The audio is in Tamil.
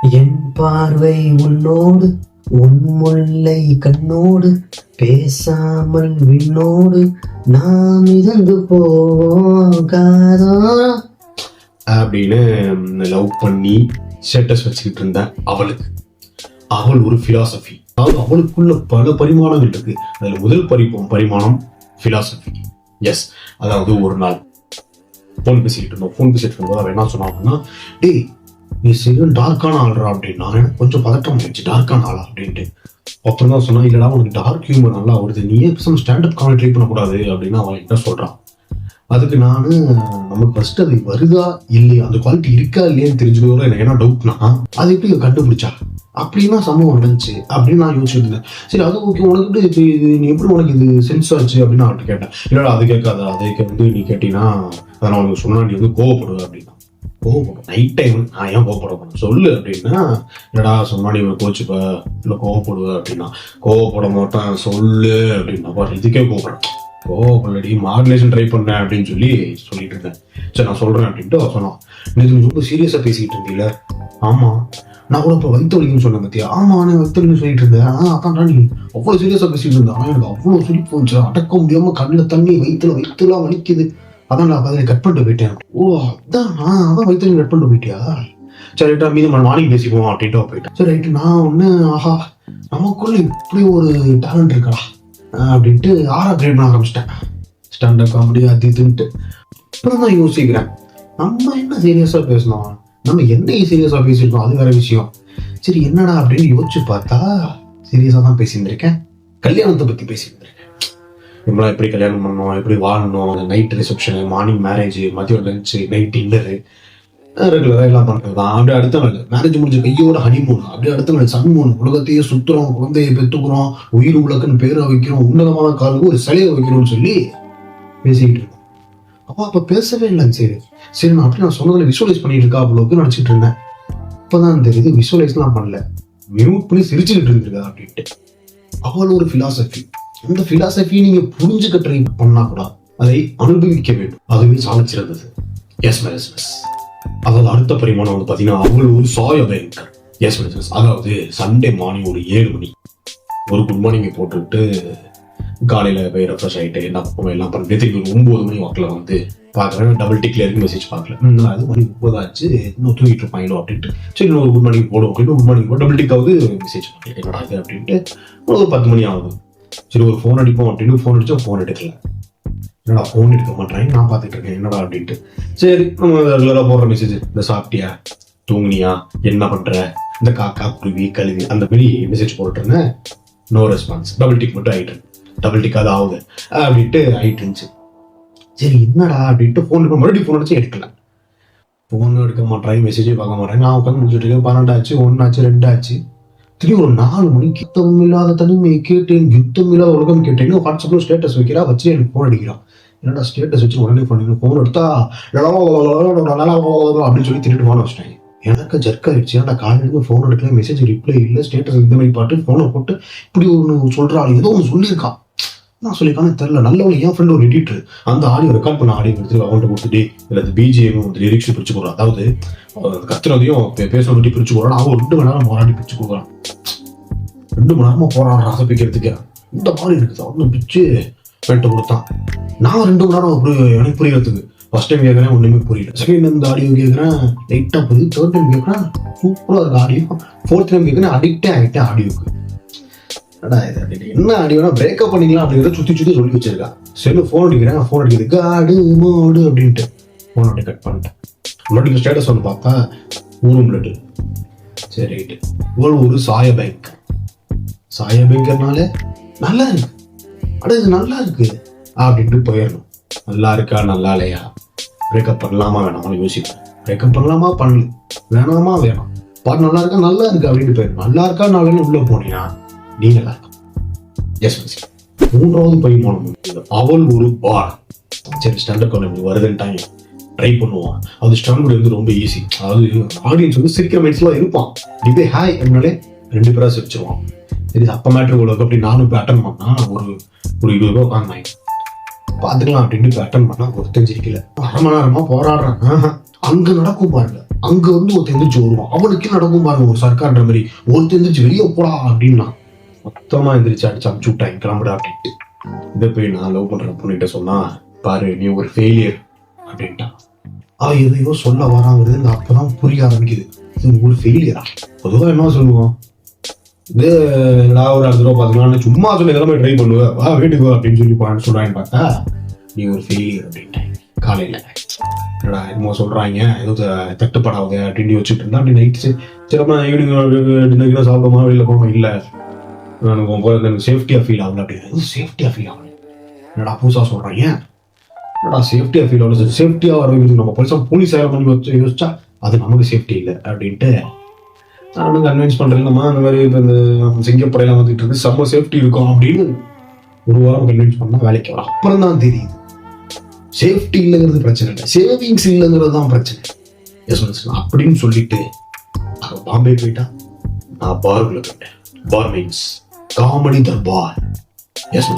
என் பார்வை உன்னோடு உன் முல்லை கண்ணோடு பேசாமல் விண்ணோடு நாம் மிதந்து போகாதோ அப்படின்னு லவ் பண்ணி ஸ்டேட்டஸ் வச்சுக்கிட்டு இருந்தேன். அவள் ஒரு பிலாசபி, அதாவது அவளுக்குள்ள பல பரிமாணங்கள் இருக்கு. அதுல முதல் பரிமாணம் பிலாசபி. எஸ், அதாவது ஒரு நாள் போன் பேசிட்டு இருக்கும்போது அவன் என்ன சொன்னாங்கன்னா, டேய் நீ சரியும் டார்க்கான ஆள்றா அப்படின்னா எனக்கு கொஞ்சம் பதட்டம் ஆயிடுச்சு, டார்க்கான ஆளா அப்படின்ட்டு. அப்புறம் தான் சொன்னா, இல்லடா உனக்கு டார்க் ஹியூமர் நல்லா வருது, நீயே ஸ்டாண்டப் காமெடி ட்ரை பண்ணக்கூடாது அப்படின்னு அவன் என்ன சொல்றான். அதுக்கு நானு நமக்கு ஃபர்ஸ்ட் அது வருதா இல்லையா, அந்த குவாலிட்டி இருக்கா இல்லையான்னு தெரிஞ்சுக்கோட எனக்கு என்ன டவுட்னா, அது எப்படி கண்டுபிடிச்சா அப்படின்னா சம்பவம் நடந்துச்சு அப்படின்னு நான் யோசிச்சுட்டு இருந்தேன். சரி அது ஓகே, உனக்கு எப்படி இது நீ எப்படி உனக்கு இது சென்ஸ் ஆச்சு அப்படின்னு அவர்கிட்ட கேட்டேன். இல்லடா அது கேட்காத, அதுக்கு நீ கேட்டீங்கன்னா அதை நான் உனக்கு சொன்னா நீ கோவப்படுவேன் அப்படின்னா. கோவப்படும் நைட் டைம், நான் ஏன் கோவப்பட சொல்லு அப்படின்னா, என்னடா சொன்னா நீ கோச்சுப்ப இல்லை கோவப்படுவேன் அப்படின்னா. கோவப்பட மாட்டேன் சொல்லு அப்படின்னா, இதுக்கே கோவப்படுறேன். கோவப்படடி மாடுலேஷன் ட்ரை பண்ணேன் அப்படின்னு சொல்லிட்டு இருந்தேன். சரி நான் சொல்றேன் அப்படின்ட்டு சொன்னான். நீங்க ரொம்ப சீரியஸா பேசிக்கிட்டு இருந்தீங்கள. ஆமா, நான் கூட இப்போ வயிற்று வலிக்குன்னு சொன்னேன் பத்தியா. ஆமா நான் வயிற்று வலின்னு சொல்லிட்டு இருந்தேன். அதான் நீ அவ்வளவு சீரியஸா பேசிட்டு இருந்தேன். ஆனா எனக்கு அவ்வளவு சிரிப்பு வந்துச்சு, அடக்க முடியாம கண்ணில் தண்ணி, வயிற்றுலாம் வலிக்குது. அதான் நான் பதிலை கட் பண்ணிட்டு போயிட்டேன். ஓ அதான் வயிற்று கட் பண்ணிட்டு போயிட்டியா, சரிட்டா மீது மார்னிங் பேசிப்போம் அப்படின்ட்டு போயிட்டேன். சரி ரைட்டு, நான் ஒன்று ஆஹா நமக்குள்ள இப்படி ஒரு டேலண்ட் இருக்கா அப்படின்ட்டு கிரியேட் பண்ண ஆரம்பிச்சிட்டேன். ஸ்டாண்டப் காமெடி அது இதுன்ட்டு. அப்புறம் தான் யோசிக்கிறேன், நம்ம என்ன சீரியஸா பேசணும், நம்ம என்ன சீரியஸா பேசிருக்கோம் அது வேற விஷயம். சரி என்னடா அப்படின்னு யோசிச்சு பார்த்தா சீரியஸா தான் பேசியிருந்திருக்கேன். கல்யாணத்தை பத்தி பேசியிருந்திருக்கேன். நம்மளாம் எப்படி கல்யாணம் பண்ணணும், எப்படி வாழணும், நைட் ரிசப்ஷனு, மார்னிங் மேரேஜ், மதியம் லஞ்சு, நைட் டின்னரு, ரெகுலராக எல்லாம் பண்ணுறது தான். அப்படியே அடுத்த நாள் மேரேஜ் முடிஞ்ச கையோட ஹனிமூன், அப்படியே அடுத்த நாள் சன்மூன், உலகத்தையே சுத்துறோம், குழந்தையை பெற்றுக்கிறோம், உயிர் உலகன்னு பேரை வைக்கிறோம், உன்னதமான காலுக்கு ஒரு சிலையை வைக்கிறோம்னு சொல்லி பேசிக்கிட்டு இருக்கோம். அப்போ பேசவே இல்லைங்க. சரி நான் அப்படி நான் சொன்னதில் விஷுவலைஸ் பண்ணிட்டு இருக்கா அவ்வளோக்கு நினச்சிட்டு இருந்தேன். இப்போதான் தெரியுது விஷுவலைஸ்லாம் பண்ணல, மியூட் பண்ணி சிரிச்சுக்கிட்டு இருந்திருக்கா அப்படின்ட்டு. அவள் ஒரு பிலாசபி. அந்த பிலாசபியை நீங்க புரிஞ்சுக்க ட்ரை பண்ணா கூட அதை அனுபவிக்க வேண்டும், அதுவே சாதிச்சிருந்தது. எஸ் மெஸ். அதாவது அடுத்த பரிமாணம் வந்து பாத்தீங்கன்னா, அவள் ஒரு சாய பயங்கர். எஸ் மெஸ். அதாவது சண்டே மார்னிங் ஒரு 7 மணி ஒரு குட் மார்னிங் போட்டுவிட்டு காலையில போய் ரெஃப்ரெஷ் ஆகிட்டு என்ன பக்கம் எல்லாம் பண்ணிட்டு திரும்பி 9 மணி வாக்கில் வந்து பார்க்குறேன். டபுள் டிக்ல இருக்கு மெசேஜ் பார்க்கல. அது மணி 9 ஆச்சு, இன்னும் தூங்கிட்டு இருப்பாங்களோ அப்படின்ட்டு. சரி இன்னொரு குட் மார்னிங் போடும் அப்படின்னு குட் மார்னிங் போட்டு டபுள் டிக்காவது மெசேஜ் பார்க்கல. என்னடா இது அப்படின்ட்டு ஒரு 10 மணி ஆகுது. சரி ஒரு ஃபோன் அடிப்போம் அப்படின்னு ஃபோன் அடிச்சா ஃபோன் எடுக்கல. என்னடா ஃபோன் எடுக்க மாட்டேன், நான் பார்த்துட்டு இருக்கேன் என்னடா அப்படின்ட்டு. சரி நம்ம ரெகுலராக போடுற மெசேஜ், இந்த சாப்பிட்டியா, தூங்குனியா, என்ன பண்ற, இந்த காக்கா குருவி கழுவி அந்த மாதிரி மெசேஜ் போட்டுட்டு இருந்தேன். No response. டபுள் டிக் மட்டும் ஆகிட்டு, டபுள் டிக் அது ஆகுது அப்படின்ட்டு ஆகிட்டு இருந்துச்சு. சரி என்னடா அப்படின்ட்டு ஃபோன் எடுக்க மறுபடியும் ஃபோன் அடிச்சு எடுக்கல. ஃபோன் எடுக்க மாட்டேன், மெசேஜே பார்க்க மாட்டேன். நான் உட்காந்து முடிச்சுட்டு இருக்கேன். 12 ஆச்சு, 1 ஆச்சு, 2 ஆச்சு. திரும்பி ஒரு 4 மணிக்கு யுத்தம் இல்லாத தனிமை கேட்டேன், யுத்தம் இல்லாத உலகம் கேட்டேன். வாட்ஸ்அப்ல ஸ்டேட்டஸ் வைக்கிறா, வச்சு எனக்கு ஃபோன் அடிக்கிறான். என்னடா ஸ்டேட்டஸ் வச்சு உடனே பண்ணி ஃபோன் எடுத்தா அப்படின்னு சொல்லி திருட்டு ஃபோன் வச்சிட்டாங்க. எனக்கு ஜர்க் ஆயிடுச்சு. ஏன்னா காலையில ஃபோன் எடுக்கல, மெசேஜ் ரிப்ளை இல்லை, ஸ்டேட்டஸ் இந்த மாதிரி பாட்டு ஃபோனை போட்டு இப்படி ஒன்று சொல்றாள், ஏதோ ஒன்று சொல்லியிருக்கான். நான் சொல்லியிருக்கானே தெரியல. நல்லவங்க என் ஃப்ரெண்ட் ஒரு எடிட்டர், அந்த ஆடியோ ரெக்கார்ட் பண்ண ஆடியோ எடுத்து அவன்கிட்ட கொடுத்துட்டு இல்லை அது பிஜிஎம் வந்து லிரிக்ஸ் பிரிச்சு போடுறான். அதாவது கத்துனதையும் பேசுறதையும் பிரிச்சு போடுறான். அவன் 2 மணி நேரம் போராடி பிரிச்சு கொடுக்குறான். 2 மணி நேரமா போராடுறான் அதை பிக்கிறதுக்கு. இந்த மாதிரி இருக்குது. அவனு பிச்சு பேட்டை கொடுத்தான். நான் 2 மணி நேரம் எனக்கு புரியறதுக்கு ஃபர்ஸ்ட் டைம் கேட்குறேன், ஒன்றுமே புரியல. செகண்ட் டைம் இந்த ஆடியோ கேட்குறேன், லைட்டாக புரியுது. தேர்ட் டைம் கேட்குறேன், சூப்பராக இருக்கு ஆடியோ. 4th டைம் கேட்குறேன், அடிக்டே ஆகிட்டேன் ஆடியோக்கு. இது என்ன ஆடியோனா பிரேக்கப் பண்ணிக்கலாம் அப்படிங்கிறத சுற்றி சொல்லி வச்சிருக்கா. சரி ஃபோன் அடிக்கிறேன், ஃபோன் அடிக்கிறது காடு மோடு அப்படின்ட்டு ஃபோன் அப்படி கட் பண்ணிட்டேன். மறுபடியும் ஸ்டேட்டஸ் வந்து பார்த்தா ஊரும் லட்டு. சரி ரைட்டு, ஒரு சாய பேங்கர்னாலே நல்லா இருக்கு, இது நல்லா இருக்கு அப்படின்ட்டு போயிடணும். நல்லா இருக்கா நல்லா இல்லையா, பிரேக்கப் பண்ணலாமா வேணாமான்னு யோசிப்பேன். பிரேக்கப் பண்ணலாமா பண்ணல, வேணாமா வேணாம், பாட்டு நல்லா இருக்கா நல்லா இருக்கு அப்படின்ட்டு போயிடணும். நல்லா இருக்கா நாளைன்னு உள்ள போனீங்கன்னா நீ நல்லா இருக்கும். Yes miss. 3வது பரிமாணம் அவள் ஒரு பார். சரி ஸ்டாண்டப் காமெடி வருதுன்ட்டாங்க, ட்ரை பண்ணுவான். அது ஸ்டாண்டப் வந்து ரொம்ப ஈஸி. அதாவது ஆடியன்ஸ் வந்து சிரிக்கிற மைண்ட்ஸ்லாம் இருப்பான். இப்படி ஹாய் அப்படின்னாலே 2 பேரா சிரிச்சிருவான். சரி அப்போ மேட்ரு உலகம் அப்படி நானும் போய் அட்டன் பண்ணா ஒரு 20 ரூபா உட்காந்தாங்க பார்த்துக்கலாம் அப்படின்ட்டு போய் அட்டன் பண்ணா ஒருத்தன் சிரிக்கல. 1/2 மணி நேரமா போராடுறான். அங்க நடக்கும் பாருங்க, அங்க வந்து ஒருத்தன் எந்திரிச்சு வருவான். அவனுக்கே நடக்கும் பாருங்க ஒரு சர்க்கார்ன்ற மாதிரி. ஒருத்தன் எந்திரிச்சு வெளியே போடா அப்படின்னா மொத்தமா எந்திரிச்சு அடிச்சு அமுச்சு விட்டாங்க கிளம்புடா அப்படின்ட்டு. இதை போய் நான் லவ் பண்ற பொண்ணுகிட்ட சொன்னா, பாரு நீ ஒரு ஃபெயிலியர் அப்படின்ட்டான். அவ எதையோ சொல்ல வராங்கிறது எனக்கு அப்பதான் புரிய ஆரம்பிக்குது. இது ஒரு ஃபெயிலியரா? பொதுவாக என்ன சொல்லுவோம், இது நான் ஒரு 2 ரூபா பார்த்துக்கலாம் சும்மா சொல்லி இதெல்லாம் ட்ரை பண்ணுவேன் வா வீட்டுக்கு அப்படின்னு சொல்லி சொல்றான்னு பார்த்தா நீ ஒரு ஃபெயிலியர் அப்படின்ட்டேன். காலையில என்னடா என்னமோ சொல்றாங்க ஏதோ தட்டுப்படாது அப்படின்னு வச்சுட்டு இருந்தா. அப்படி நைட்டு சிறப்பா ஈவினிங் சாப்பிடுமா வெளியில போகாம இல்லை எனக்கு சேஃப்டியா ஃபீல் ஆகல அப்படின்னு. சேஃப்டியா ஃபீல் ஆகல என்னடா புதுசா சொல்றாங்க, என்னடா சேஃப்டியா ஃபீல் ஆகல. சேஃப்டியா வர நம்ம போலீஸ் ஆயிரம் பண்ணி யோசிச்சா அது நமக்கு சேஃப்டி இல்லை அப்படின்ட்டு நானும் கன்வின்ஸ் பண்றேன்மா. அந்த மாதிரி இப்போ இந்த சிங்கப்படையெல்லாம் வந்துட்டு இருக்கு செம்ம சேஃப்டி இருக்கும் அப்படின்னு ஒரு வாரம் கன்வின்ஸ் பண்ணா வேலைக்கு வரும். அப்புறம் தான் தெரியுது சேஃப்டி இல்லைங்கிறது பிரச்சனை இல்லை, சேவிங்ஸ் இல்லைங்கிறது தான் பிரச்சனை. அப்படின்னு சொல்லிட்டு அவன் பாம்பே போயிட்டா, நான் பாருக்குள்ள போயிட்டேன். பார் மீன்ஸ் காமெடி தர்பார். எஸ்